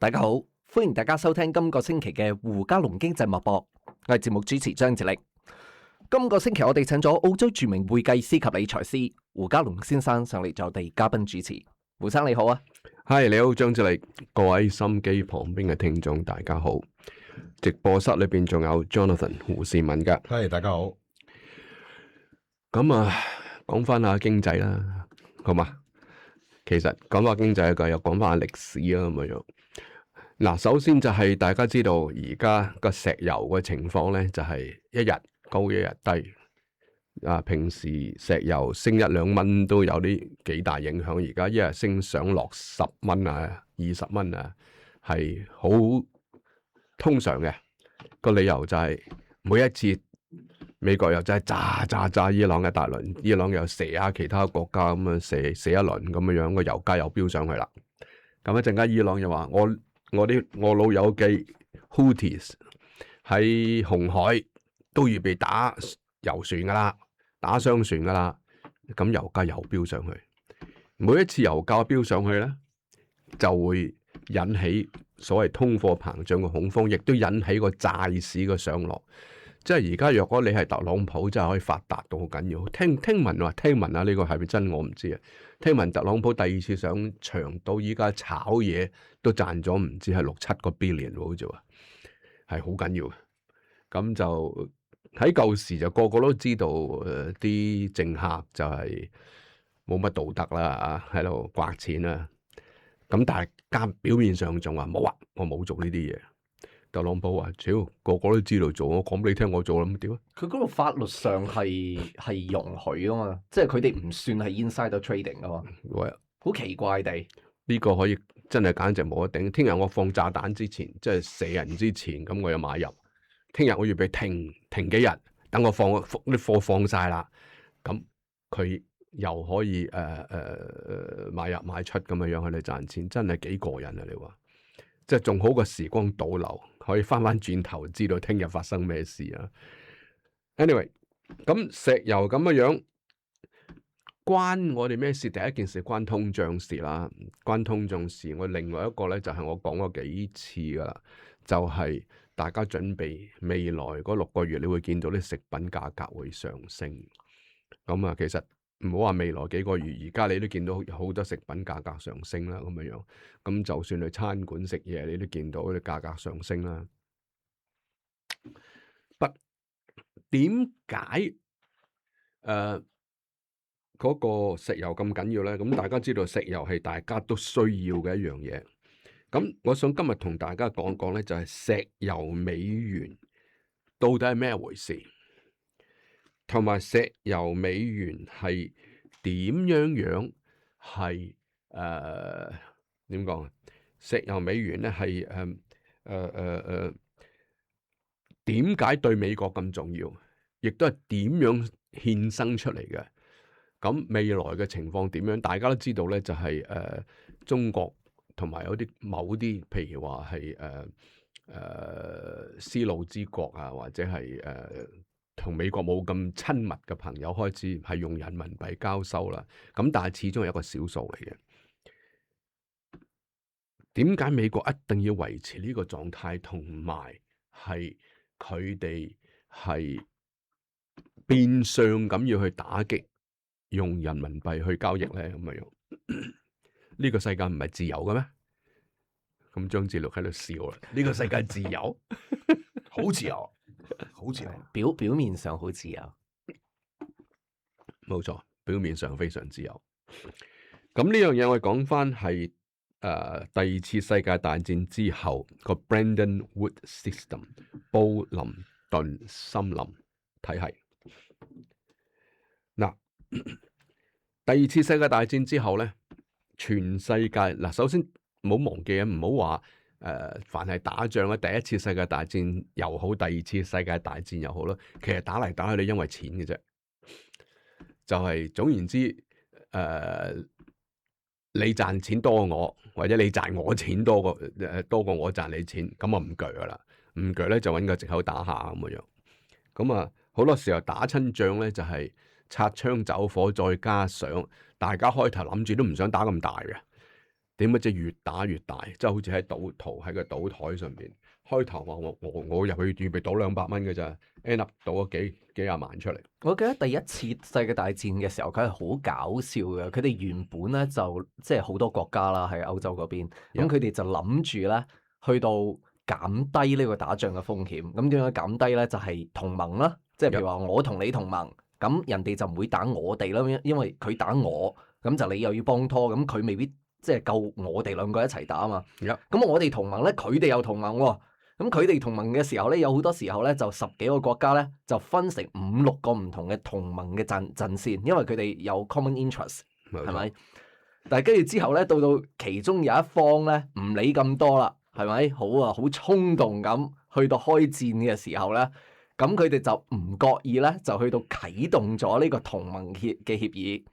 大家好，歡迎大家收聽今個星期嘅胡嘉龍經濟脈搏，我係節目主持張志力。今個星期我哋請咗澳洲著名會計師及理財師胡嘉龍先生上嚟做我哋嘉賓主持。胡生你好啊。係，你好張志力，各位心機旁邊嘅聽眾大家好。直播室裏邊仲有 Jonathan 胡士文噶。係，大家好。咁啊，講翻下經濟啦，好嘛？其實講翻經濟又講翻下歷史啊，咁樣。嗱，首先就係大家知道而家個石油嘅情況咧，就係一日高一日低。平時石油升一兩蚊都有啲幾大影響，而家一日升上落10蚊啊、20蚊啊，係好通常嘅。個理由就係每一次美國又真係炸伊朗一大輪，伊朗又射下其他國家咁樣射一輪咁樣樣，個油價又飆上去啦。咁一陣間伊朗又話我老友記 Houthis 喺紅海都預備打油船噶啦，打商船噶啦，咁油價又飆上去。每一次油價飆上去咧，就會引起所謂通貨膨脹嘅恐慌，亦都引起個債市嘅上落。即係而家若果你係特朗普，真係可以發達到好緊要。聽聞啊，呢個係咪真我唔知啊。聽聞特朗普第二次上場到依家炒嘢都賺咗唔知係6-7個 billion 好似話，係好緊要。咁就喺舊時就個個都知道，啲政客就係冇乜道德啦，啊喺度刮錢啦。咁但係表面上仲話冇啊，我冇做呢啲嘢。特朗普話：屌，個個都知道做，我講俾你聽，我做啦，咁點啊？佢嗰個法律上係容許噶嘛，即係佢哋唔算係 insider trading 噶嘛。喂，好奇怪地，呢個可以真係簡直冇得頂。聽日我放炸彈之前，即係射人之前，咁我有買入。聽日我預備停幾日，等我放啲貨放晒啦，咁佢又可以買入買出咁樣樣喺度賺錢，真係幾過癮啊！你話，即係仲好過時光倒流，可以翻轉頭知道聽日發生咩事啊。Anyway， 咁石油咁樣關我哋咩事？第一件事關通脹事啦，關通脹事。我另外一個咧就係我講過幾次噶啦，就係大家準備未來嗰6個月，你會見到啲食品價格會上升。咁啊，其實唔好話未來幾個月，而家你都見到好多食品價格上升啦，咁樣樣。咁就算去餐館食嘢，你都見到啲價格上升啦。不，點解嗰個石油咁緊要咧？咁大家知道石油係大家都需要嘅一樣嘢。咁我想今日同大家講講咧，就係石油美元到底係咩回事，同埋石油美元係點樣係點講啊？石油美元咧係點解對美國咁重要，亦都係點樣衍生出嚟嘅？咁未來嘅情況點樣？大家都知道咧，就係中國同埋有啲某啲，譬如話係絲路之國啊，或者係同美國冇咁親密嘅朋友開始係用人民幣交收啦。咁但係始終係一個少數嚟嘅。點解美國一定要維持呢個狀態，同埋係佢哋係變相咁要去打擊用人民幣去交易咧？咁樣呢個世界唔係自由嘅咩？咁張志祿喺度笑啦。呢個世界自由，好自由，好自由。表面上好自由，冇錯，表面上非常自由。咁呢樣嘢我哋講翻係第二次世界大戰之後個 Bretton Woods System 布林頓森林體系。嗱，第二次世界大戰之後咧，全世界嗱，首先唔好忘記啊，唔好話凡係打仗咧，第一次世界大戰又好，第二次世界大戰又好啦，其實打嚟打去，你因為錢嘅啫，就係總言之，你賺錢多過我，或者你賺我錢多過我賺你錢，咁啊唔鋸噶啦，唔鋸咧就揾個藉口打下咁樣。咁啊，好多時候打親仗咧就係擦槍走火，再加上大家開頭諗住都唔想打咁大嘅，點解即係越打越大？即係好似喺賭徒喺個賭台上邊，開頭話我入去預備賭200蚊嘅咋，end up 賭咗幾廿萬出嚟。我記得第一次世界大戰嘅時候，佢係好搞笑嘅。佢哋原本咧就即係好多國家啦，喺歐洲嗰邊，咁佢哋就諗住咧去到減低呢個打仗嘅風險。咁點樣減低咧？就係同盟啦，即係譬如話我同你同盟，咁人哋就唔會打我哋啦，因為佢打我，咁就你又要幫拖，咁佢未必即係夠我哋兩個一齊打啊嘛。咁我哋同盟咧，佢哋又同盟喎。咁佢哋同盟嘅時候咧，有好多時候咧就10幾個國家咧就分成5、6個唔同嘅同盟嘅陣線，因為佢哋有 common interest，係咪？但係跟住之後咧，到其中有一方咧唔理咁多啦，係咪？好衝動咁去到開戰嘅時候咧，咁佢哋就唔覺意咧就去到啟動咗呢個同盟嘅協議。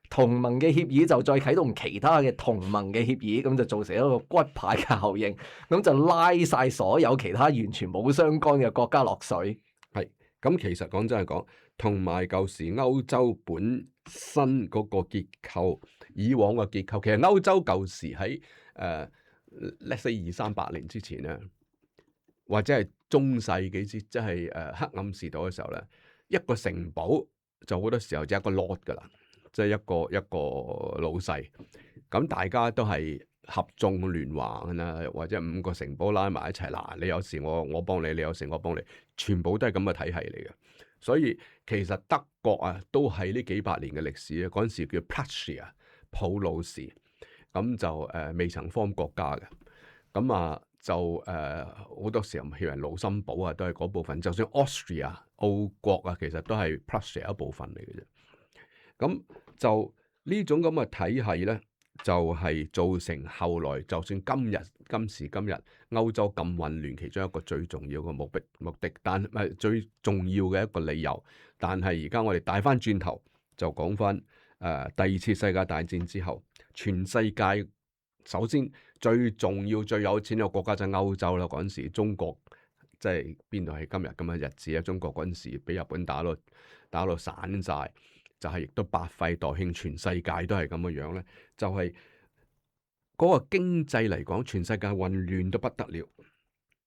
同盟嘅協議就再啟動其他嘅同盟嘅協議，咁就造成一個骨牌嘅效應，咁就拉晒所有其他完全冇相干嘅國家落水。係，咁其實講真係講，同埋舊時歐洲本身嗰個結構，以往嘅結構，其實歐洲舊時喺let's say 200-300年之前咧，或者係中世紀之，即係黑暗時代嘅時候咧，一個城堡就好多時候就一個 lord 噶啦。即係一個老細，咁大家都係合縱連橫啦，或者5個城堡拉埋一齊，嗱，你有時我幫你，你有時我幫你，全部都係咁嘅體系嚟嘅。所以其實德國啊，都係呢幾百年嘅歷史啊，嗰陣時叫 Prussia 普魯士，咁就未曾 form 國家嘅，咁啊就好多時候譬如盧森堡啊，都係嗰部分，就算 Austria 奧國啊，其實都係 Prussia 一部分嚟嘅啫。咁就呢種咁嘅體系咧，就係造成後來就算今時今日歐洲咁混亂，其中一個最重要嘅目的，但係最重要嘅一個理由。但係而家我哋帶翻轉頭就講翻第2次世界大戰之後，全世界首先最重要最有錢嘅國家就係歐洲啦。嗰陣時中國即係邊度係今日咁嘅日子啊？中國嗰陣時俾日本打到散晒。就係亦都百廢待興，全世界都係咁嘅樣咧。就係嗰個經濟嚟講，全世界混亂都不得了。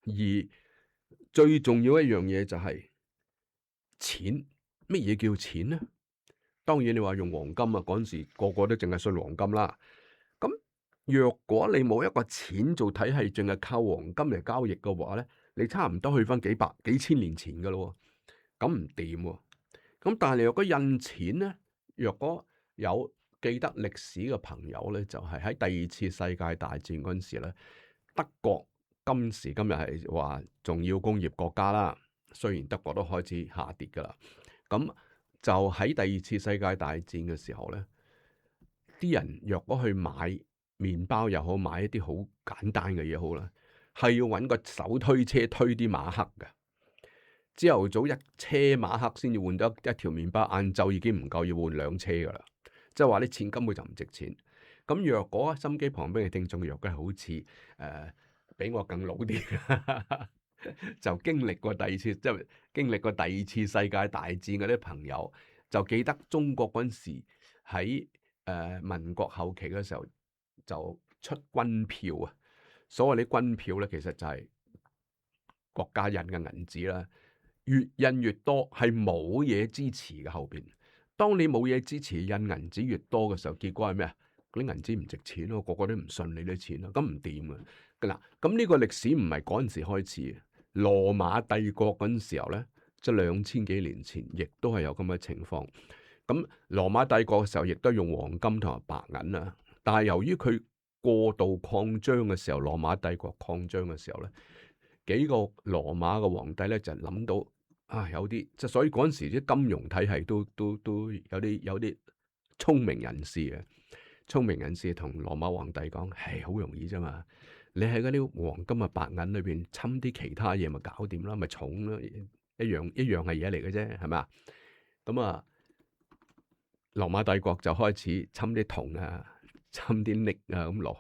而最重要一樣嘢就係錢。乜嘢叫錢咧？當然你話用黃金啊，嗰陣時個個都淨係信黃金啦。咁若果你冇一個錢做體系，淨係靠黃金嚟交易嘅話咧，你差唔多去翻幾千年前噶咯。咁唔掂喎。咁但係若果印錢咧，若果有記得歷史嘅朋友咧，就係喺第2次世界大戰嗰陣時咧，德國今時今日係話重要工業國家啦。雖然德國都開始下跌噶啦，咁就喺第2次世界大戰嘅時候咧，啲人若果去買麵包又好，買一啲好簡單嘅嘢好啦，係要揾個手推車推啲馬克嘅。朝頭早一車馬克先至換到一條麵包，晏晝已經唔夠，要換2車噶啦。即係話啲錢根本就唔值錢。咁若果心機旁邊嘅聽眾，若果係好似比我更老啲，就經歷過第2次，即係經歷過第2次世界大戰嗰啲朋友，就記得中國嗰陣時喺民國後期嘅時候就出軍票啊。所謂啲軍票咧，其實就係國家印嘅銀紙啦。越印越多，係冇嘢支持嘅後邊。當你冇嘢支持，印銀紙越多嘅時候，結果係咩啊？嗰啲銀紙唔值錢咯，個個都唔信你啲錢咯，咁唔掂啊！嗱，咁呢個歷史唔係嗰陣時開始，羅馬帝國嗰陣時候咧，即係2000幾年前，亦都係有咁嘅情況。咁羅馬帝國嘅時候，亦都用黃金同埋白銀啊。但係由於佢過度擴張嘅時候，羅馬帝國擴張嘅時候咧，幾個羅馬嘅皇帝咧就諗到。有啲即係，所以嗰陣時啲金融體系都有啲聰明人士嘅，聰明人士同羅馬皇帝講，係好容易啫嘛，你喺嗰啲黃金啊白銀裏邊侵啲其他嘢咪搞掂啦，咪重咯，一樣係嘢嚟嘅啫，係咪啊？咁啊，羅馬帝國就開始侵啲銅啊，侵啲鎳啊，咁落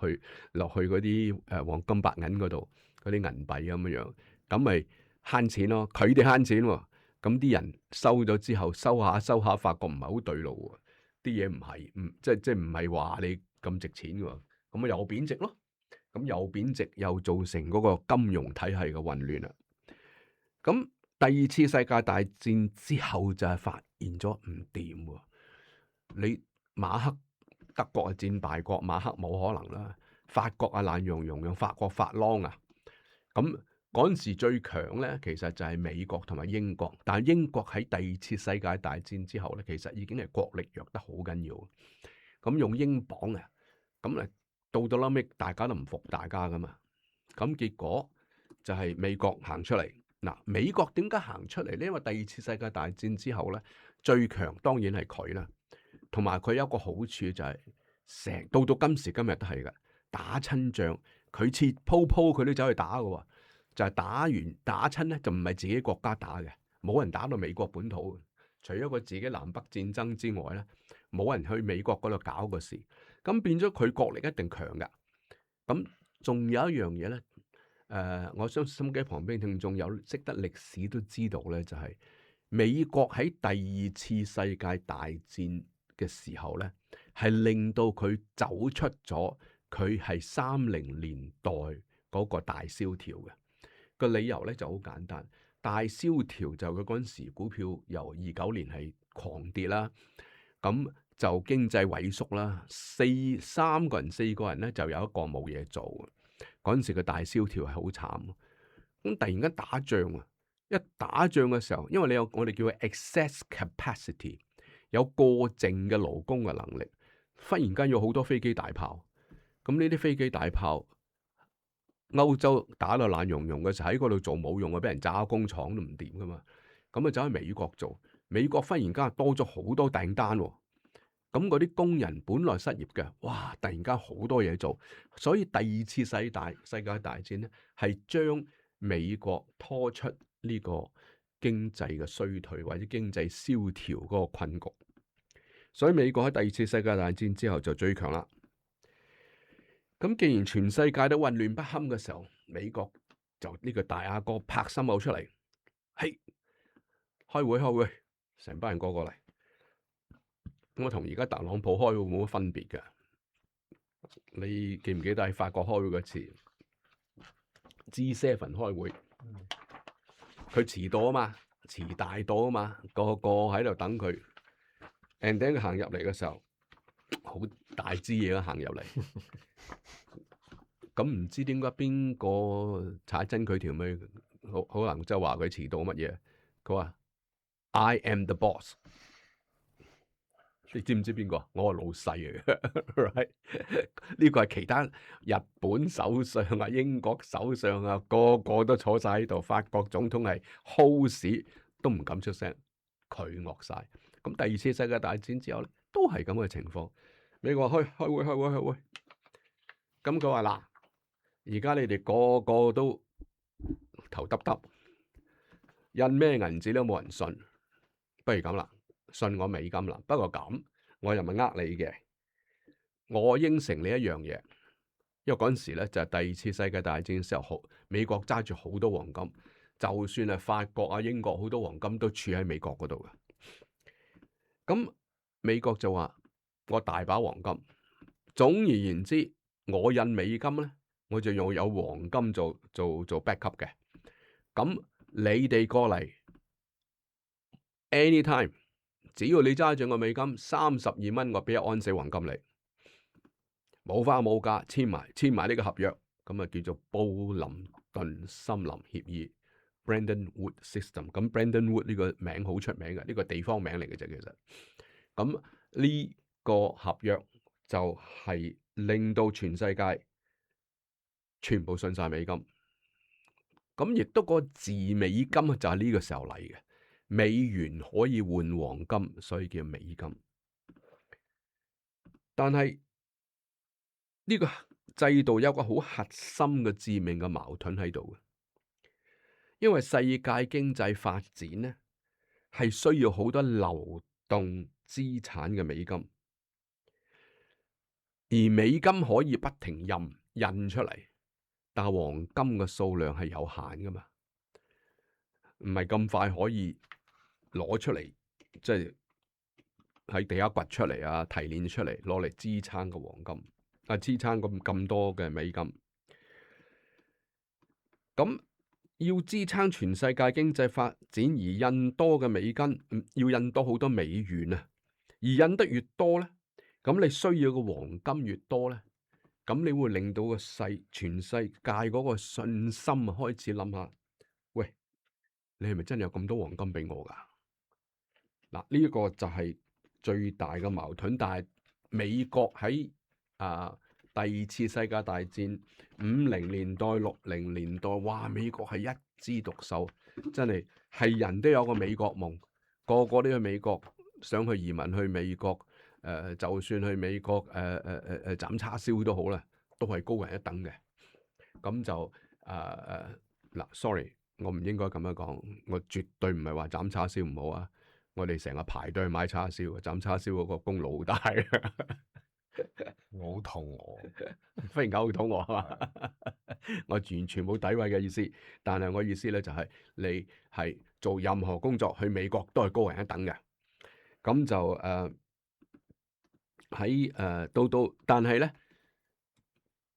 去嗰啲黃金白銀嗰度，嗰啲銀幣咁樣，咁咪。慳錢咯，佢哋慳錢喎，咁啲人收咗之後收下，發覺唔係好對路喎，啲嘢唔係，即係唔係話你咁值錢喎，咁啊又貶值咯，咁又貶值又造成嗰個金融體系嘅混亂啦。咁第二次世界大戰之後就係發現咗唔掂喎，你馬克德國係戰敗國，馬克冇可能啦，法國啊爛溶溶，用法國法郎啊，咁嗰陣時最強咧，其實就係美國同埋英國，但係英國喺第二次世界大戰之後咧，其實已經係國力弱得好緊要，咁用英鎊啊，咁咧到到後尾大家都唔服大家噶嘛，咁結果就係美國行出嚟。嗱，美國點解行出嚟咧？因為第二次世界大戰之後咧，最強當然係佢啦，同埋佢有一個好處就係到今時今日都係嘅，打親仗佢切鋪佢都走去打嘅喎，就係打親咧就唔係自己國家打嘅，冇人打到美國本土嘅，除咗佢自己南北戰爭之外咧，冇人去美國嗰度搞個事，咁變咗佢國力一定強嘅。咁仲有一樣嘢咧。我相信心機旁邊聽眾有識得歷史都知道咧，就係美國喺第二次世界大戰嘅時候咧，係令到佢走出咗佢係30年代嗰個大蕭條嘅。個理由咧就好簡單，大蕭條就佢嗰陣時股票由29年係狂跌啦，咁就經濟萎縮啦，4個人咧就有一個冇嘢做。嗰陣時嘅大蕭條係好慘，咁突然間打仗啊！一打仗嘅時候，因為你有我哋叫做 excess capacity， 有過剩嘅勞工嘅能力，忽然間有好多飛機大炮，咁呢啲飛機大炮，歐洲打到爛溶溶嘅時候喺嗰度做冇用啊，俾人炸工廠都唔掂噶嘛，咁啊走去美國做，美國忽然間多咗好多訂單喎。咁嗰啲工人本來失業嘅，哇！突然間好多嘢做，所以第二次世界大戰咧，係將美國拖出呢個經濟嘅衰退或者經濟蕭條嗰個困局。所以美國喺第二次世界大戰之後就最強啦。咁既然全世界都混亂不堪嘅時候，美國就呢個大阿哥拍心口出嚟，嘿，開會，成班人過嚟。我同而家特朗普開會冇乜分別嘅，你記唔記得喺法國開會嗰次 G7 開會，佢遲到啊嘛，遲大到啊嘛，個個喺度等佢 and then 佢行入嚟嘅時候，好大支嘢都行入嚟，咁唔知點解邊個踩真佢條尾，可能就話佢遲到乜嘢，佢話 I am the boss。你知唔知邊個？我係老細嚟嘅，right？呢個係其他日本首相啊、英國首相啊，個個都坐晒喺度。法國總統係 host 都唔敢出聲，佢惡晒。咁第二次世界大戰之後咧，都係咁嘅情況。美國開會，咁佢話嗱，而家你哋個個都頭耷耷，印咩銀紙都冇人信，不如咁啦。信我美金啦，不過咁我又唔係呃你嘅，我應承你一樣嘢，因為嗰陣時咧就係第二次世界大戰嘅時候，美國揸住好多黃金，就算係法國啊、英國好多黃金都儲喺美國嗰度嘅。咁美國就話我大把黃金，總而言之，我印美金咧，我就用有黃金做 backup 嘅。咁你哋過嚟 anytime。只要你揸住個美金32蚊，我俾1盎司黃金你，冇花冇價，簽埋呢個合約，咁啊叫做布林頓森林協議 （Bretton Woods System）。咁 Bretton Woods 呢個名好出名嘅，呢個地方名嚟嘅啫，其實。咁呢個合約就係令到全世界全部信晒美金。咁亦都個字美金就係呢個時候嚟嘅。美元可以換黃金，所以叫美金。但係呢個制度有個好核心嘅致命嘅矛盾喺度嘅，因為世界經濟發展呢係需要好多流動資產嘅美金，而美金可以不停印出嚟，但係黃金嘅數量係有限噶嘛，唔係咁快可以攞出嚟，即係喺地下掘出嚟啊，提煉出嚟攞嚟支撐個黃金。支撐咁多嘅美金。咁要支撐全世界經濟發展而印多嘅美金，要印多好多美元啊！而印得越多咧，咁你需要嘅黃金越多咧，咁你會令到全世界嗰個信心啊開始諗下，喂，你係咪真係有咁多黃金俾我㗎？嗱，呢一個就係最大嘅矛盾。但係美國喺第二次世界大戰50年代、60年代，哇！美國係一枝獨秀，真係人都有個美國夢，個個都去美國，想去移民去美國。就算去美國斬叉燒都好啦，都係高人一等嘅。咁就嗱，sorry，我唔應該咁樣講，我絕對唔係話斬叉燒唔好啊！我哋成日排隊去買叉燒，斬叉燒嗰個功勞好大啊！我好肚餓，忽然間好肚餓係嘛？我完全冇詆毀嘅意思，但係我意思咧就係你係做任何工作去美國都係高人一等嘅。咁就但係咧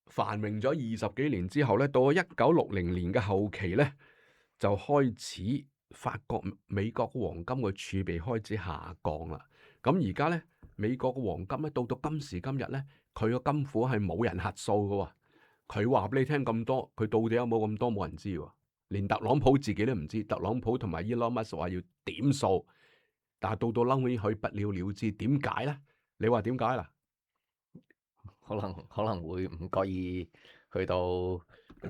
繁榮咗20幾年之後咧，到咗1960年嘅後期咧，就開始發覺美國嘅黃金嘅儲備開始下降啦。咁而家咧，美國嘅黃金咧，到今時今日咧，佢個金庫係冇人核數嘅喎。佢話俾你聽咁多，佢到底有冇咁多冇人知喎。連特朗普自己都唔知。特朗普同埋 Elon Musk 話要點數，但係到嬲尾佢不了了之。點解咧？你話點解啦？可能會唔覺意去到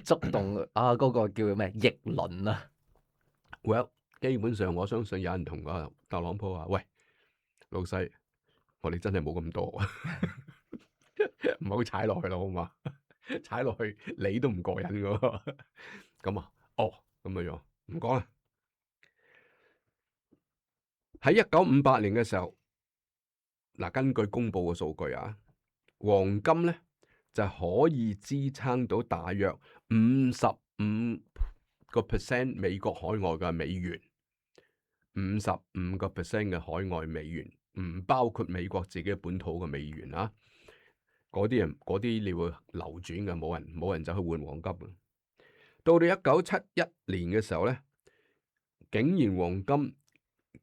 觸動嗰個叫咩逆鱗啊？Well，基本上我相信有人同個特朗普話：喂，老細，我哋真係冇咁多，唔好踩落去咯，好嘛？踩落去你都唔過癮噶。咁啊，咁樣唔講啦。喺1958年嘅時候，嗱，根據公布嘅數據啊，黃金咧就可以支撐到大約55% 美國海外嘅美元，55% 嘅海外美元，唔包括美國自己本土嘅美元啊。嗰啲你會流轉嘅，冇人走去換黃金。到到1971年嘅時候咧，竟然黃金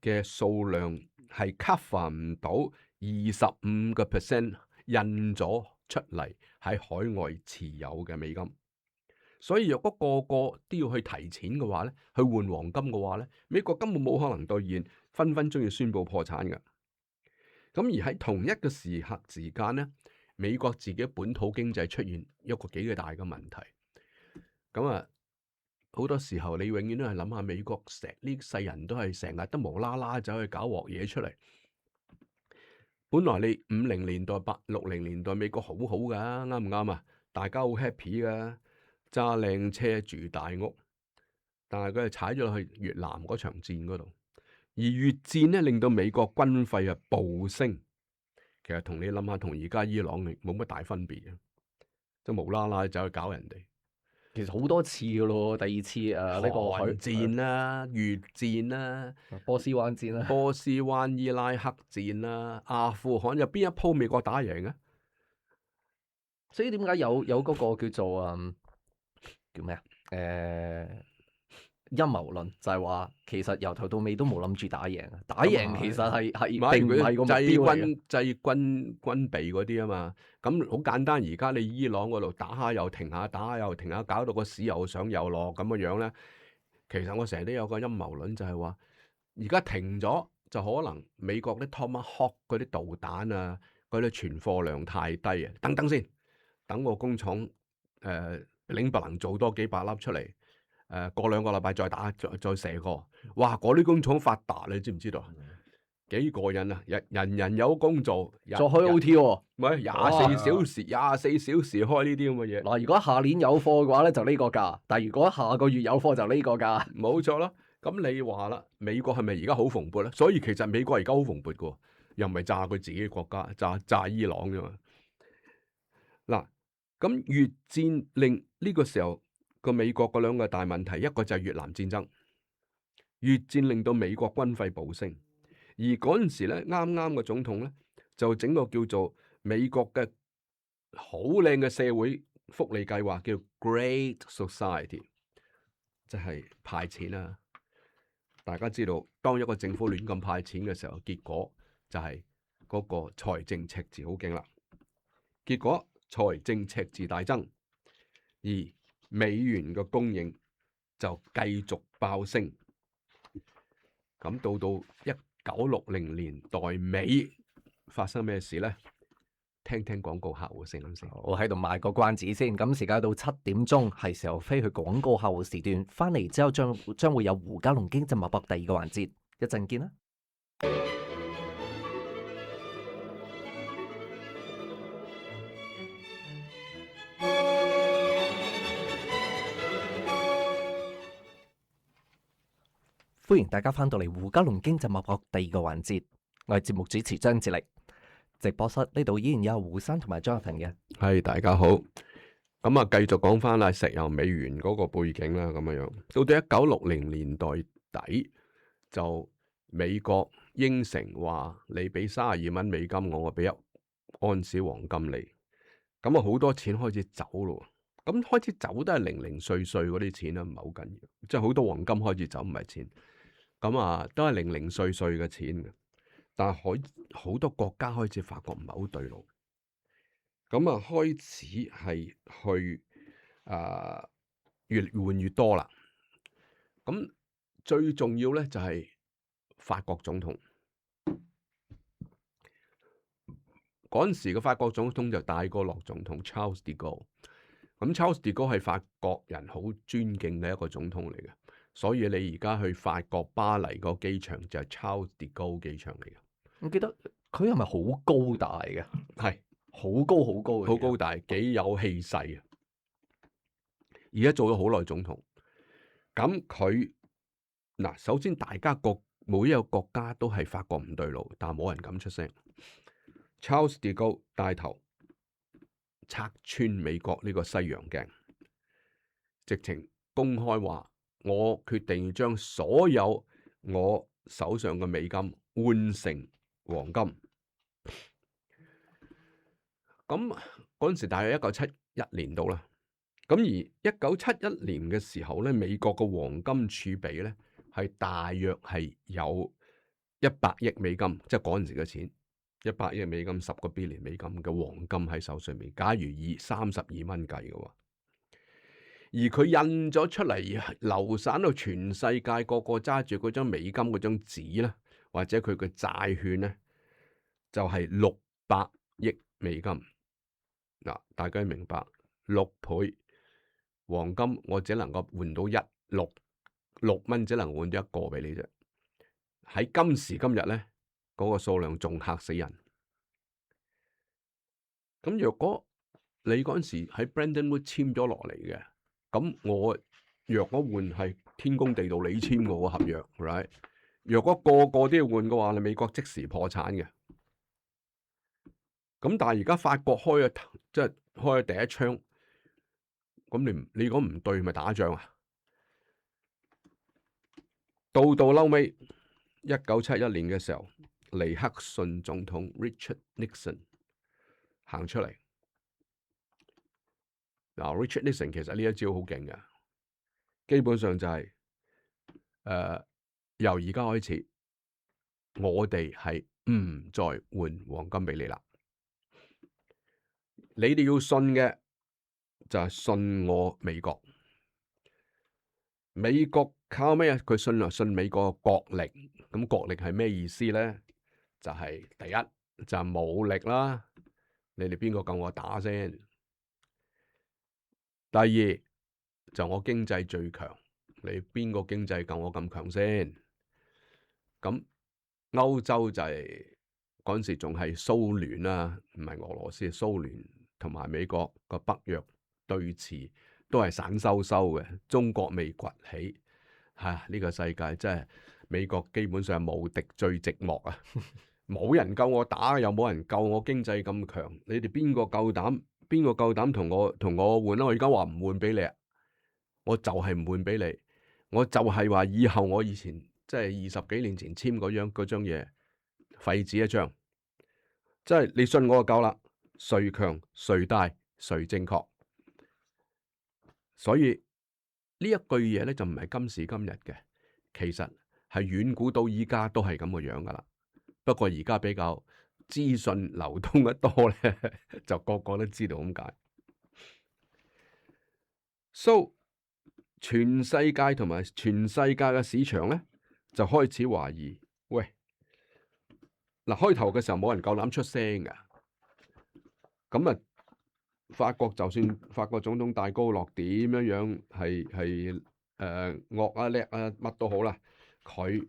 嘅數量係 cover 唔到25% 印咗出嚟喺海外持有嘅美金。所以若果個個都要去提錢嘅話咧，去換黃金嘅話咧，美國根本冇可能兌現，分分鐘要宣布破產嘅。咁而喺同一個時間咧，美國自己本土經濟出現一個幾大嘅問題。咁啊，好多時候你永遠都係諗下美國呢世人都係成日都無啦啦走去搞鑊嘢出嚟。本來你50年代、60年代美國好好噶，啱唔啱啊？大家好 happy 噶，揸靚車住大屋。但係佢係踩咗落去越南嗰場戰嗰度，而越戰咧令到美國軍費暴升。其實同你諗下，同而家伊朗冇乜大分別嘅，即係無啦啦走去搞人哋。其實好多次噶咯，第二次呢個韓戰啦、越戰啦、波斯灣戰啦、波斯灣伊拉克戰啦、阿富汗有邊一鋪美國打贏啊？所以點解有嗰個叫做叫咩啊？陰謀論就係話，其實由頭到尾都冇諗住打贏，打贏其實係並唔係個目標嚟嘅。制軍備嗰啲啊嘛，咁好簡單。而家你伊朗嗰度打下又停下，打下又停下，搞到個市又上又落咁嘅樣咧。其實我成日都有個陰謀論，就係話而家停咗，就可能美國啲 Tomahawk 嗰啲導彈啊，嗰啲存貨量太低啊。等等先，等個工廠拎不能做多幾百粒出嚟。過2個禮拜再打，再射過，哇！嗰啲工廠發達，你知唔知道？幾過癮啊！人有工做，再開 OT 喎，唔係24小時開呢啲咁嘅嘢。嗱，如果下年有貨嘅話咧，就呢個價；但係如果下個月有貨，就呢個價。冇錯啦。咁你話啦，美國係咪而家好蓬勃咧？所以其實美國而家好蓬勃嘅，又唔係炸佢自己嘅國家，炸伊朗啫嘛。嗱，咁越戰令呢個時候。個美國嗰兩個大問題，一個就係越南戰爭，越戰令到美國軍費暴升，而嗰陣時咧，啱啱嘅總統咧就整個叫做美國嘅好靚嘅社會福利計劃，叫 Great Society， 即係派錢啦。大家知道，當一個政府亂咁派錢嘅時候，結果就係嗰個財政赤字好勁啦。結果財政赤字大增，而美元嘅供應就繼續爆升。咁到1960年代尾發生咩事呢？聽聽廣告客戶聲音先。我喺度賣個關子先。咁時間到7點鐘，係時候飛去廣告客戶時段。翻嚟之後將會有胡嘉龍經濟脈搏第二個環節，一陣見啦。歡迎大家翻到嚟胡嘉龍經濟脈搏第二個環節，我係節目主持張志力。直播室呢度依然有胡生同埋 Jonathan 嘅。係，大家好。咁啊，繼續講翻啦，石油美元嗰個背景啦，咁樣樣。到1960年代底，就美國應承話你俾32蚊美金我俾1安士黃金你。咁啊，好多錢開始走咯。咁開始走都係零零碎碎嗰啲錢啦，唔係好緊要。即係好多黃金開始走唔係錢。咁啊，都係零零碎碎嘅錢嘅。但係好多國家開始發覺唔係好對路，咁啊開始係去越換越多啦。咁最重要咧就係法國總統，嗰陣時嘅法國總統就戴高樂總統 Charles de Gaulle。咁 Charles de Gaulle係法國人好尊敬嘅一個總統嚟嘅，所以你而家去法國巴黎個機場就係 Charles de Gaulle 機場嚟嘅。我記得佢係咪好高大嘅？係好高好高嘅，好高大，幾有氣勢啊！而家做咗好耐總統，咁佢嗱，首先大家每一個國家都係發覺唔對路，但係冇人敢出聲。Charles de Gaulle 帶頭拆穿美國呢個西洋鏡，直情公開話：我決定要將所有我手上嘅美金換成黃金。咁嗰陣時大約1971年到啦。咁而1971年嘅時候咧，美國嘅黃金儲備咧係大約係有100億美金，即係嗰陣時嘅錢，100億美金，10個 billion 美金嘅黃金喺手上面。假如以32蚊計嘅話，而佢印咗出嚟，流散到全世界，個個揸住嗰張美金嗰張紙咧，或者佢嘅債券咧，就係600億美金。嗱，大家明白6倍黃金，我只能夠換到6蚊，只能換到一個俾你啫。喺今時今日咧，嗰個數量仲嚇死人。咁若果你嗰陣時喺 Bretton Woods 簽咗落嚟嘅，咁我若果換係天公地道你簽我個合約 ，right？ 若果個個都要換嘅話，你美國即時破產嘅。咁但係而家法國開咗第一槍，咁你講唔對咪打仗啊？到嬲尾1971年嘅時候，尼克遜總統 Richard Nixon 行出嚟。嗱，Richard Nixon 其實呢一招好勁嘅，基本上就係由而家開始，我哋係唔再換黃金俾你啦。你哋要信嘅就係信我美國。美國靠咩啊？佢信美國嘅國力。咁國力係咩意思咧？就係第一就係武力啦。你哋邊個夠我打先？第二就我經濟最強。你邊個經濟夠我咁強先？咁歐洲就係嗰陣時仲係蘇聯啦，唔係俄羅斯，係蘇聯同埋美國個北約對峙都係散收收嘅。中國未崛起，呢個世界真係美國基本上係無敵最寂寞啊！冇人夠我打，又冇人夠我經濟咁強。你哋邊個夠膽？邊個夠膽同我換啊？我而家話唔換俾你啊！我就係唔換俾你。我就係話以後我以前即係20幾年前簽嗰張嘢廢紙一張。即係你信我就夠啦，誰強誰大誰正確。所以呢一句嘢咧就唔係今時今日嘅，其實係遠古到依家都係咁個樣噶啦。不過而家比較資訊流通得多咧，就個個都知道咁解。So 全世界同埋全世界嘅市場咧就開始懷疑，喂，嗱開頭嘅時候冇人夠膽出聲噶，咁啊法國就算法國總統戴高樂點樣樣係惡啊叻啊乜都好啦，佢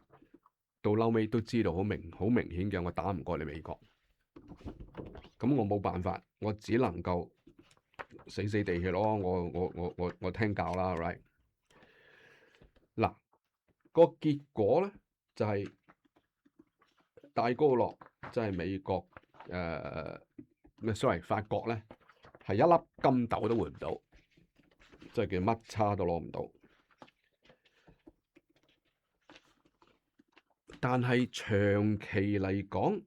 到嬲尾都知道好明顯嘅，我打唔過你美國，咁我冇辦法，我只能夠死死地氣咯，我聽教啦 ，right？ 嗱個結果咧就係、戴高樂即係美國sorry 法國咧係一粒金豆都換唔到，即係叫乜叉都攞唔到。但係長期嚟講，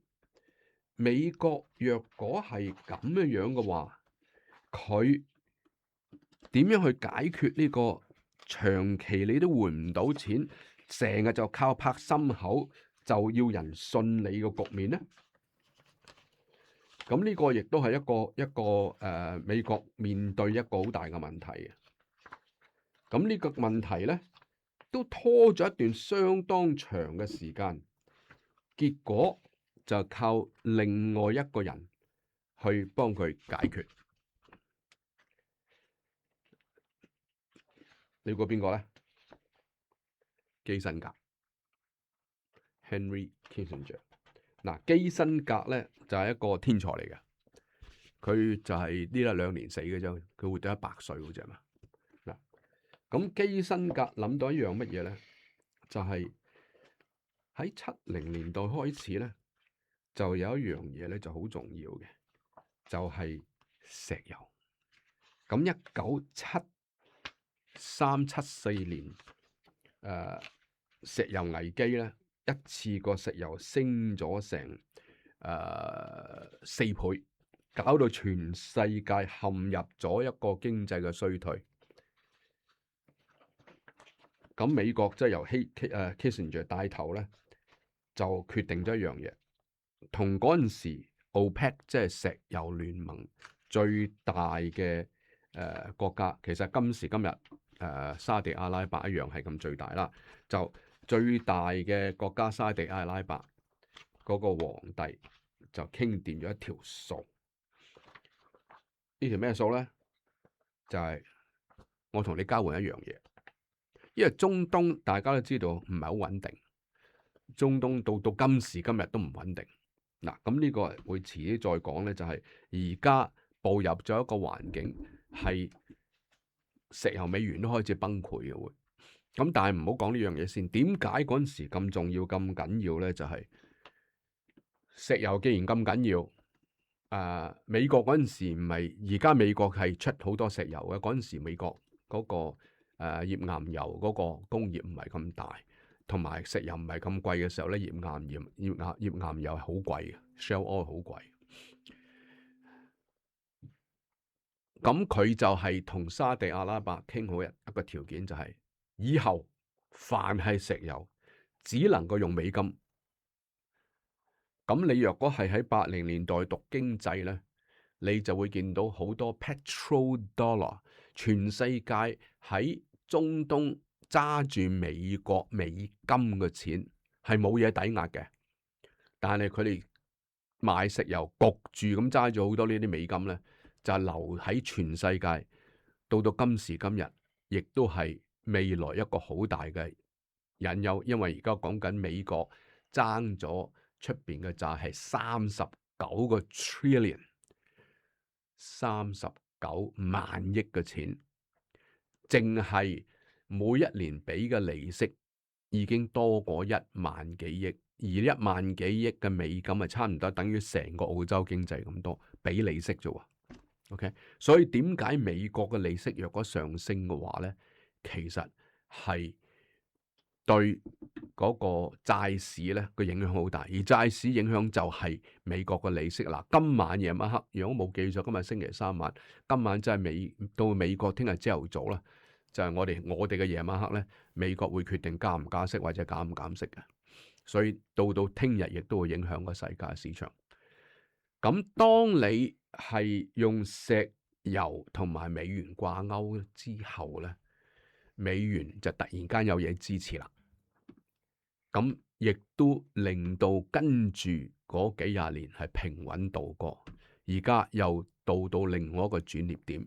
美國若果係咁樣嘅話，佢點樣去解決呢個長期你都換唔到錢，成日就靠拍心口就要人信你嘅局面呢？咁呢個亦都係一個美國面對一個好大嘅問題嘅。咁呢個問題咧都拖咗一段相當長嘅時間，結果就靠另外一個人去幫佢解決。你估邊個咧？基辛格 Henry Kissinger。嗱，基辛格咧就係一個天才嚟嘅，佢就係呢兩年死嘅啫，佢活到100歲好似係嘛。嗱，咁基辛格諗到一樣乜嘢咧？就係喺70年代開始咧，就有一樣嘢咧就好重要嘅，就係石油。咁1973-74年石油危機咧，一次個石油升咗成4倍，搞到全世界陷入咗一個經濟嘅衰退。咁美國即係由Kissinger 帶頭咧，就決定咗一樣嘢，同嗰陣時 OPEC 即係石油聯盟最大嘅國家，其實今時今日沙地阿拉伯一樣係咁最大啦。就最大嘅國家沙地阿拉伯嗰個皇帝就傾掂咗一條數，呢條咩數咧？就係我同你交換一樣嘢。因為中東大家都知道唔係好穩定，中東到今時今日都唔穩定。嗱，咁呢個會遲啲再講咧，就係而家步入咗一個環境，係石油美元都開始崩潰嘅會。咁但係唔好講呢樣嘢先。點解嗰陣時咁重要咁緊要咧？就係石油既然咁緊要，美國嗰陣時唔係，而家美國係出好多石油嘅。嗰陣時美國嗰個頁岩油嗰個工業唔係咁大，同埋石油唔係咁貴嘅時候咧，頁岩油係好貴嘅 ，Shell Oil 好貴。咁佢就係同沙地阿拉伯傾好一個條件，就係以後凡係石油只能夠用美金。咁你若果係喺80年代讀經濟咧，你就會見到好多 petrodollar， 全世界喺中東揸住美國美金嘅錢係冇嘢抵押嘅，但係佢哋賣石油焗住咁揸住好多呢啲美金咧，就係留喺全世界，到今時今日，亦都係未來一個好大嘅隱憂，因為而家講緊美國爭咗出邊嘅債係39個 trillion， 39萬億嘅錢，淨係每一年俾嘅利息已經多過1萬幾億，而1萬幾億嘅美金係差唔多等於成個澳洲經濟咁多俾利息啫喎。OK， 所以點解美國嘅利息若果上升嘅話咧，其實係對嗰個債市咧個影響好大，而債市影響就係美國嘅利息。嗱，今晚夜晚黑，如果冇記錯，今日星期三晚，今晚真係到美國聽日朝頭早啦，就係我哋嘅夜晚黑咧，美國會決定加唔加息或者減唔減息嘅。所以到聽日亦都會影響個世界市場。咁當你係用石油同埋美元掛鈎之後咧，美元就突然間有嘢支持啦。咁亦都令到跟住嗰幾廿年係平穩度過，而家又到另外一個轉捩點，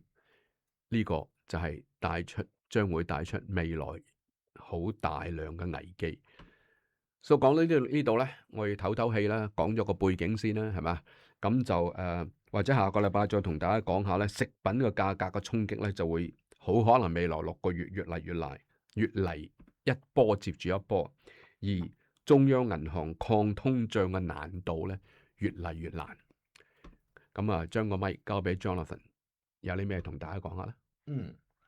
呢個就係將會帶出未來好大量嘅危機。所以講到呢度咧，我要唞唞氣啦，講咗個背景先啦，係嘛？咁就或者下個禮拜再同大家講下咧，食品嘅價格嘅衝擊咧，就會好可能未來6個月越嚟一波接住一波，而中央銀行抗通脹嘅難度咧越嚟越難。咁啊，將個咪交俾 Jonathan， 有啲咩同大家講下咧？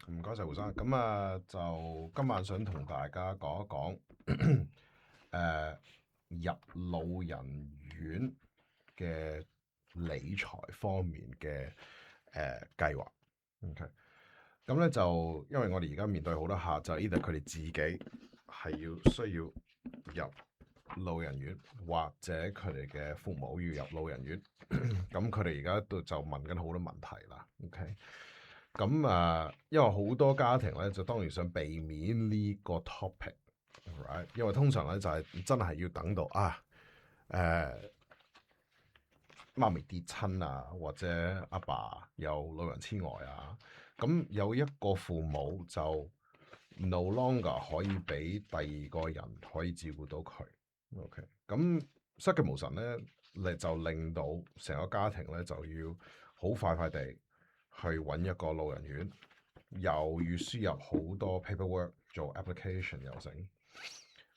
唔該晒胡生。咁啊，就今晚想同大家講一講入老人院嘅理財方面嘅計劃。OK，咁咧就因為我哋而家面對好多客，就 either 佢哋自己係需要入老人院，或者佢哋嘅父母要入老人院。咁佢哋而家都就問緊好多問題啦。OK，咁因為好多家庭咧就當然想避免呢個 topic。Right? 因為通常咧就係真係要等到媽咪跌親啊，或者阿爸有老人痴呆啊，咁有一個父母就 no longer 可以俾第二個人可以照顧到佢。OK， 咁失驚無神咧，就令到成個家庭咧就要好快地去揾一個老人院，又要輸入好多 paperwork 做 application 又成。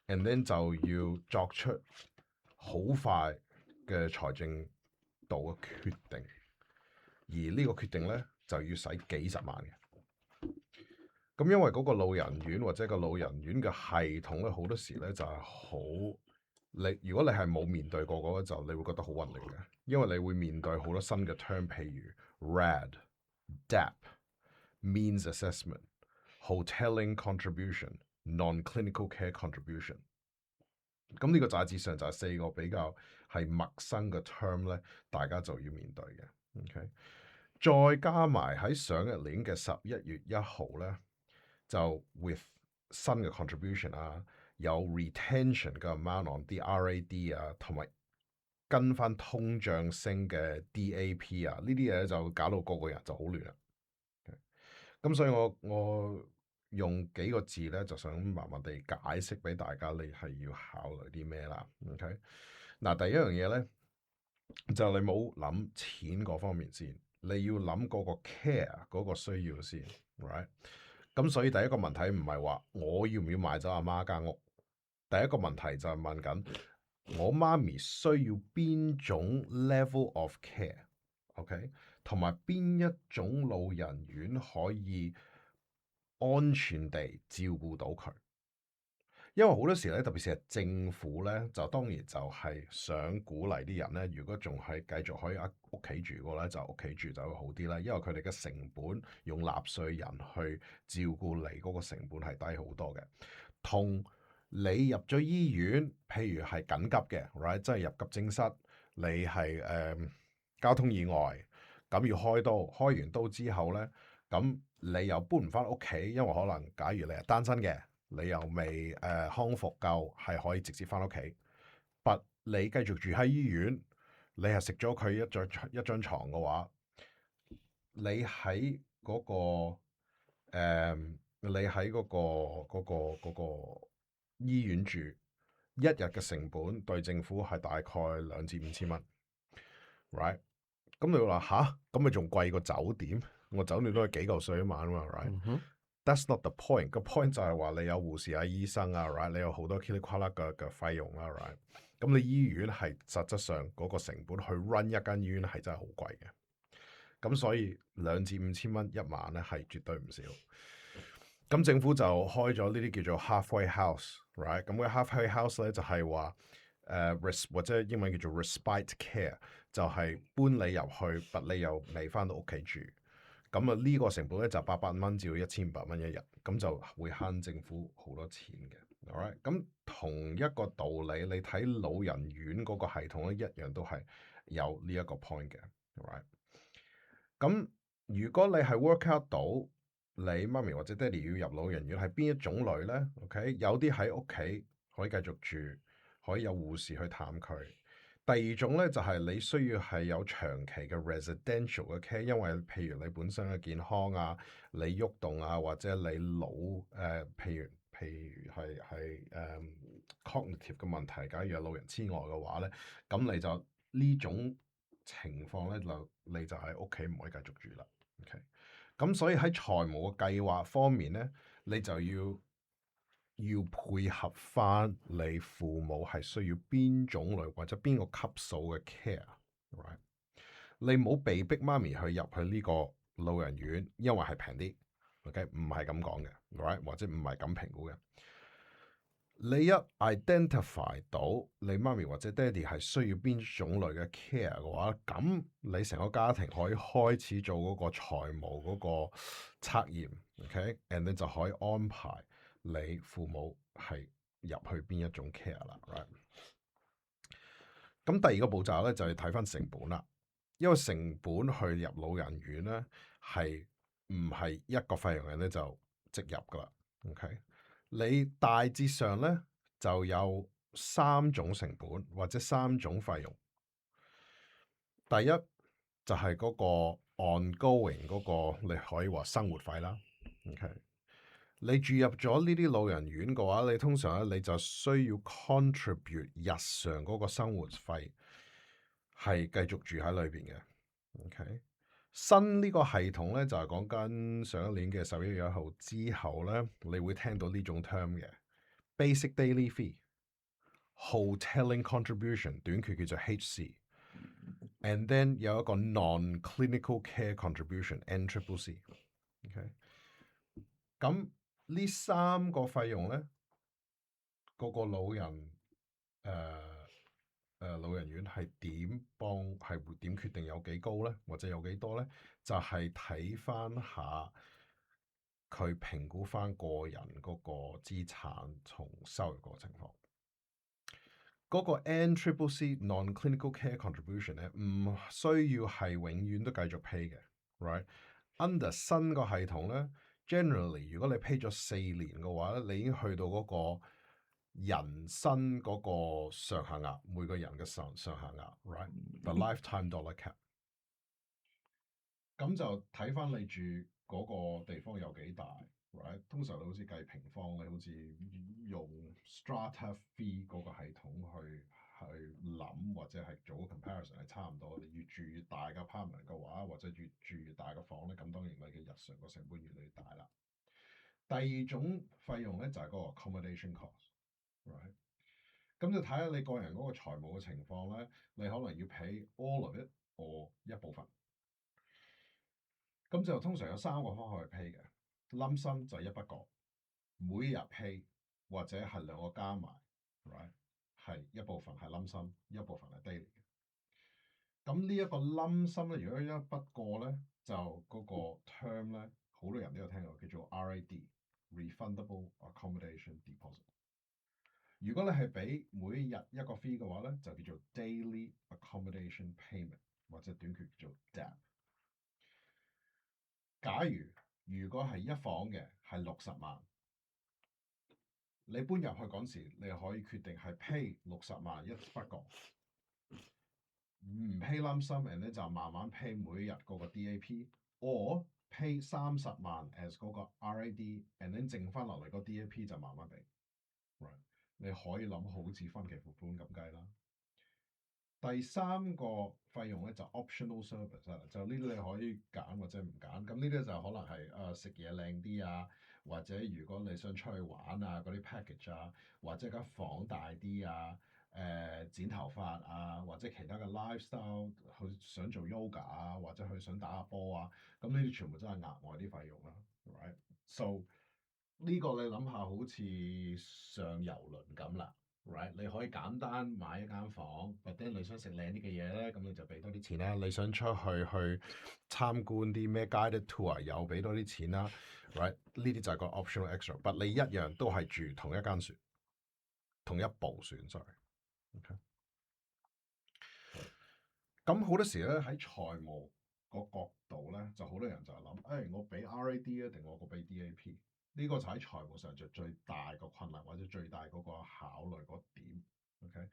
And then 就要作出好快嘅財政度嘅決定，而呢個決定咧就要使幾十萬嘅。咁因為嗰個老人院或者個老人院嘅系統咧，好多時咧就係如果你係冇面對過嗰個，就你會覺得好混亂嘅，因為你會面對好多新嘅 term， 譬如 RAD、DAP、Means Assessment、Hoteling Contribution、Non-Clinical Care Contribution。咁呢個大致上就係4個比較係陌生嘅 term 咧，大家就要面對嘅。OK， 再加埋喺上一年嘅11月1號咧，就 with 新嘅 contribution 啊，有 retention 嘅 amount on 啲 RAD 啊，同埋跟翻通脹升嘅 DAP 啊，呢啲嘢就搞到個個人就好亂啦。咁所以我用幾個字咧，就想慢慢地解釋俾大家，你係要考慮啲咩啦。OK， 嗱，第一樣嘢咧，就你冇諗錢嗰方面先，你要諗嗰個 care 嗰個需要先 ，right？ 咁所以第一個問題唔係話我要唔要賣走阿媽間屋，第一個問題就係問緊我媽咪需要邊種 level of care，OK？ 同埋邊一種老人院可以安全地照顧到佢。因為好多時咧，特別是係政府咧，就當然就係想鼓勵啲人咧，如果仲係繼續可以喺屋企住嘅咧，就屋企住就會好啲啦。因為佢哋嘅成本用納稅人去照顧你嗰個成本係低好多嘅。同你入咗醫院，譬如係緊急嘅 ，right， 即係入急症室，你係交通意外，咁要開刀，開完刀之後咧，咁你又搬唔翻屋企，因為可能假如你係單身嘅。你又未康復夠，係可以直接翻屋企。但你繼續住喺醫院，你係食咗佢一張床嘅話，你喺嗰個醫院住一日嘅成本對政府係大概2,000至5,000蚊，right？ 咁你話吓，咁咪仲貴過酒店？我酒店都係幾嚿水一晚啊嘛 ，right？That's not the point。個 point 就係話你有護士啊、醫生啊 ，right？ 你有好多嘰里呱啦嘅費用啦 ，right？ 咁你醫院係實質上嗰個成本去 run 一間醫院係真係好貴嘅。咁所以2,000至5,000蚊一晚咧係絕對唔少。咁政府就開咗呢啲叫做 halfway house， right？咁個 halfway house 咧就係話或者英文叫做 respite care，就係搬你入去，但你又未翻到屋企住。咁啊呢個成本咧就800蚊至到1500蚊一日，咁就會慳政府好多錢嘅。Alright，咁同一個道理，你睇老人院嗰個系統咧，一樣都係有呢一個 point 嘅。Alright，咁如果你係 work out 到你媽咪或者爹哋要入老人院係邊一種類咧？OK，有啲喺屋企可以繼續住，可以有護士去探佢。第二種咧就係、你需要係有長期嘅 residential 嘅 care，因為譬如你本身嘅健康啊，你喐動啊，或者你腦譬如係cognitive 嘅問題，假如有老人痴呆嘅話咧，咁你就呢種情況咧你就喺屋企唔可以繼續住啦。OK，咁所以喺財務嘅計劃方面咧，你就要配合翻你父母係需要邊種類或者邊個級數嘅 care，right？你唔好被逼媽咪去入去呢個老人院，因為係平啲，OK？唔係咁講嘅，right？或者唔係咁評估嘅。你一 identify 到你媽咪或者爹哋係需要邊種類嘅 care 嘅話，咁你成個家庭可以開始做嗰個財務嗰個測驗，OK？and 你就可以安排你父母係入去邊一種 care 啦，right？咁第二個步驟咧就係睇翻成本啦，因為成本去入老人院咧係唔係一個費用嘅咧就即入噶啦，OK？你大致上咧就有3種成本或者3種費用。第一就係嗰個 ongoing 嗰個你可以話生活費啦。OK，你住入咗呢啲老人院嘅話，你通常咧你就需要 contribute 日常嗰個生活費，係繼續住喺裏邊嘅。OK，新呢個系統咧就係講緊上一年嘅11月1號之後咧，你會聽到呢種 term 嘅 basic daily fee、hoteling contribution 短缺叫做 HC，and then 有一個 non-clinical care contribution，NCCC。OK，咁呢3個費用咧，個老人老人院係會點決定有幾高咧，或者有幾多咧？就係睇翻下佢評估翻個人嗰個資產同收入個情況。嗰個 NCCC non-clinical care contribution 咧，唔需要係永遠都繼續 pay 嘅，right？Under 新個系統咧，generally 如果你 pay 咗4年嘅話咧，你已經去到嗰個人生嗰個上限額，每個人嘅上限額，right？The lifetime dollar cap。咁就睇翻你住嗰個地方有幾大，right？通常你好似計平方，你好似用 strata fee 嗰個系統去諗，或者係做個 comparison 係差唔多。你越住越大嘅 apartment 嘅話，或者越住越大嘅房咧，咁當然你嘅日常個成本越嚟越大啦。第二種費用咧就係嗰個 accommodation cost，right？咁就睇下你個人嗰個財務嘅情況咧，你可能要 pay all of it or 一部分。咁就通常有3個方法去 pay 嘅，冧心就一筆過，每日 pay 或者係2個加埋 ，right？ 係一部分係冧心，一部分係 daily 嘅。咁呢一個冧心咧，如果一筆過咧，就嗰個 term 咧，好多人都有聽過，叫做 RAD（Refundable Accommodation Deposit）。如果你係俾每日一個 fee 嘅話咧，就叫做 Daily Accommodation Payment， 或者短缺叫做 DAP。假如果係一房嘅係60萬，你搬入去嗰時，你可以決定係 pay 60萬一筆過，唔 pay lump sum，and 咧就慢慢 pay 每日嗰個 DAP，or pay 30萬 as 嗰個 RAD，and then 剩翻落嚟個 DAP 就慢慢俾。Right， 你可以諗好似分期付款咁計啦。第3個費用咧就 optional service 啦，就呢啲你可以揀或者唔揀。咁呢啲就可能係食嘢靚啲啊，或者如果你想出去玩啊嗰啲 package 啊，或者間房大啲啊，剪頭髮啊，或者其他嘅 lifestyle，佢想做 yoga 啊，或者佢想打下波啊，咁呢啲全部都係額外啲費用啦，right？So 呢個你諗下好似上郵輪咁啦，right？你可以簡單買一間房，或者你想食靚啲嘅嘢咧，咁你就俾多啲錢啦。你想出去參觀啲咩 guided tour，又俾多啲錢啦，right？呢啲就係個 optional extra，但你一樣都係住同一間船，同一部船，sorry。OK。咁好多時咧喺財務個角度咧，就好多人就係諗，我俾 RAD 啊，定我俾 DAP？呢個就喺財務上就最大個困難或者最大嗰個考慮嗰點。OK，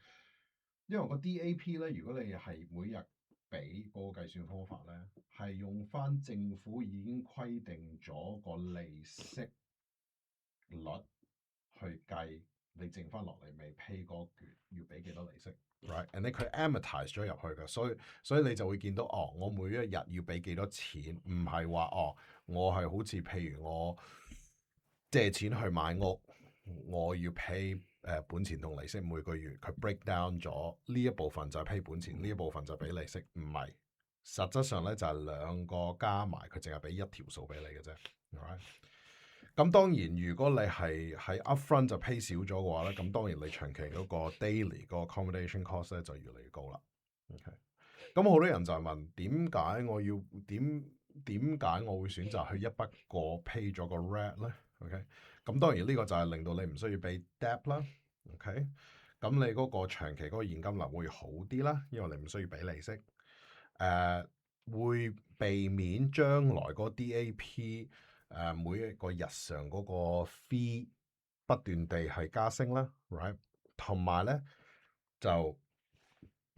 因為個 DAP 咧，如果你係每日俾嗰個計算方法咧，係用翻政府已經規定咗個利息率去計，你剩翻落嚟未 pay 嗰橛要俾幾多利息？Right，and then 佢 amortize 咗入去嘅，所以你就會見到我每一日要俾幾多錢，唔係話我係好似譬如我借錢去買屋，我要 pay 本錢同利息每個月，佢 break down 咗呢一部分就係 pay 本錢，呢一部分就俾利息，唔係，實質上咧就係兩個加埋，佢淨係俾一條數俾你嘅啫。Right？咁當然，如果你係喺 upfront 就 pay 少咗嘅話咧，咁當然你長期嗰個 daily 個 accommodation cost 咧就越嚟越高啦。OK，咁好多人就係問點解我要點解我會選擇去一筆過 pay 咗個 RAT 咧 ？OK，咁當然呢個就係令到你唔需要俾 debt 啦。OK，咁你嗰個長期嗰個現金流會好啲啦，因為你唔需要俾利息。會避免將來個 DAP。每一個日常嗰個 fee 不斷地係加升啦 ，right？同埋咧就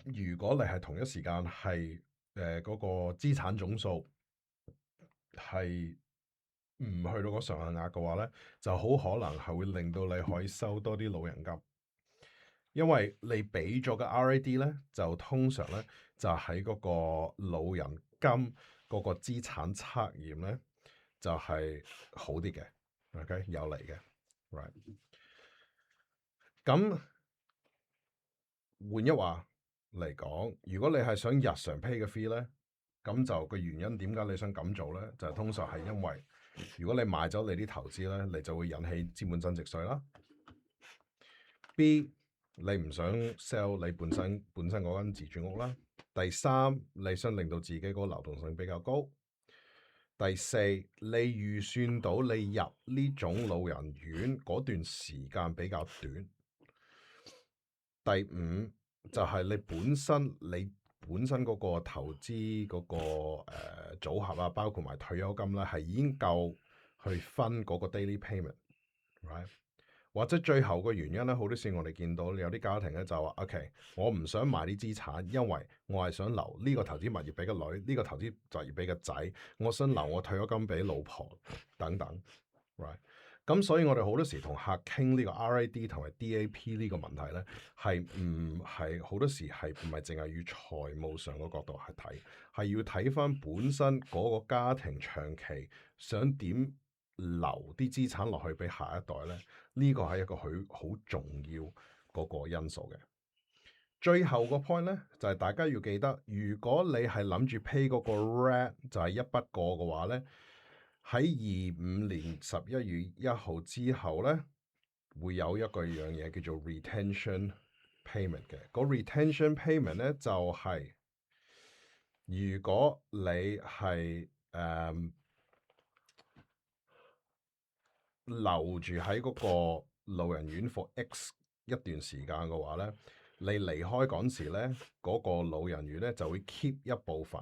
如果你係同一時間係嗰個資產總數係唔去到嗰上限額嘅話咧，就好可能係會令到你可以收多啲老人金，因為你俾咗個 RAD 咧，就通常咧就喺嗰個老人金嗰個資產測驗咧。就係好啲嘅 ，OK 有嚟嘅 ，right？咁換一話嚟講，如果你係想日常 pay 嘅 fee 咧，咁就個原因點解你想咁做咧？就係通常係因為如果你賣咗你啲投資咧，你就會引起資本增值稅啦。B 你唔想 sell 你本身嗰間自住屋啦。第三你想令到自己嗰個流動性比較高。第四，你預算到你入呢種老人院嗰段時間比較短。第五就係你本身嗰個投資嗰個組合啊，包括埋退休金啦，係已經夠去分嗰個 daily payment，right？或者最後個原因咧，好多時我哋見到有啲家庭咧就話：OK，我唔想賣啲資產，因為我係想留呢個投資物業俾個女，呢個投資物業俾個仔，我想留我退休金俾老婆等等，right？咁所以我哋好多時同客傾呢個 RAD 同埋 DAP 呢個問題咧，係好多時係唔係淨係以財務上個角度去睇，係要睇翻本身嗰個家庭長期想點留啲資產落去俾下一代咧，呢個係一個好重要嗰個因素嘅。最後個 point 咧就係大家要記得，如果你係諗住 pay 嗰個 RAT 就係一筆過嘅話咧，喺25年11月1號之後咧，會有一個樣嘢叫做 retention payment 嘅。個 retention payment 咧就係如果你係留住喺嗰個老人院 for X 一段時間嘅話咧，你離開嗰時咧，嗰個老人院咧就會 keep 一部分，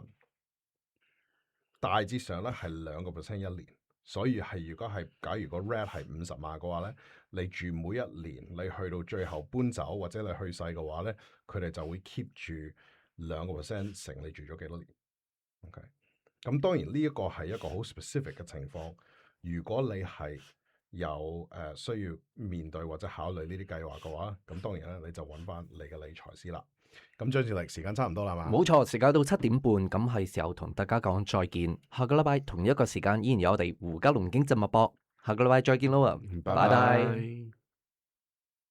大致上咧係2% 一年。所以係如果係假如個 RAT 係50萬嘅話咧，你住每一年，你去到最後搬走或者你去世嘅話咧，佢哋就會 keep 住2%乘你住咗幾多年。OK，咁當然呢一個係一個好 specific 嘅情況。如果你係有需要面對或者考慮呢啲計劃嘅話，咁當然咧你就揾翻你嘅理財師啦。咁張志力時間差唔多啦嘛？冇錯，時間到7點半，咁係時候同大家講再見。下個禮拜同一個時間依然有我哋胡嘉龍經濟脈搏。下個禮拜再見啦，拜拜拜。拜。